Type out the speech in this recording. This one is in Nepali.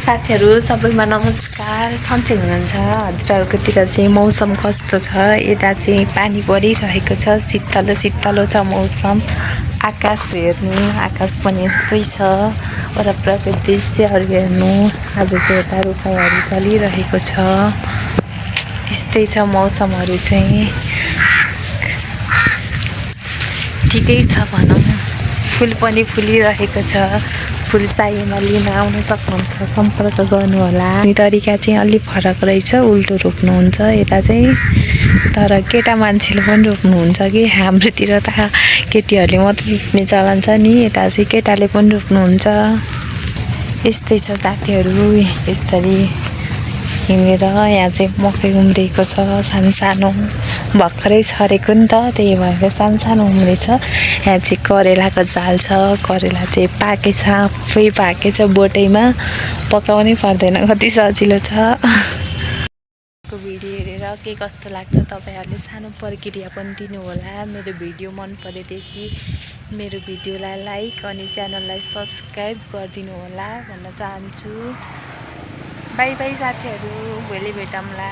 साथीहरु सबैमा नमस्कार। सन्चै हुनुहुन्छ? हजुरहरुकोतिर चाहिँ मौसम कस्तो छ? यता चाहिँ पानी परिरहेको छ, शीतलो छ मौसम। आकाश हेर्नु, आकाश पनि यस्तै छ। वरपरको दृश्यहरु हेर्नु, आजको यता रोपाइहरु चलिरहेको छ। यस्तै छ मौसमहरु चाहिँ। ठिकै छ भनौं। फूल पनि फुलिरहेको छ। फूल चाहिएमा लिन आउन सक्नुहुन्छ, सम्पर्क गर्नु होला। तरिका चाहिँ अलि फरक रहेछ, उल्टो रोप्नुहुन्छ यता चाहिँ। तर केटा मान्छेले पनि रोप्नुहुन्छ कि हाम्रोतिर त केटीहरूले मात्र रोप्ने चलन छ नि, यता चाहिँ केटाले पनि रोप्नुहुन्छ। यस्तै छ साथीहरु, यसरी हिँडेर यहाँ चाहिँ मकै उम्रेको छ सानो भर्खरै छरेको नि त, त्यही भएर सानो उम्रेछ। यहाँ चाहिँ करेलाको झाल छ, करेला चाहिँ पाकेछ, आफै पाकेछ बोटैमा, पकाउनै पर्दैन, कति सजिलो छ। भिडियो हेरेर के कस्तो लाग्छ तपाईहरुले सानो प्रक्रिया पनि दिनु होला। मेरो भिडियो मन परेदेखि मेरो भिडियोलाई लाइक अनि च्यानललाई सब्स्क्राइब गरिदिनु होला भन्न चाहन्छु। बाइ बाइ साथीहरु, भोलि भेटौँला।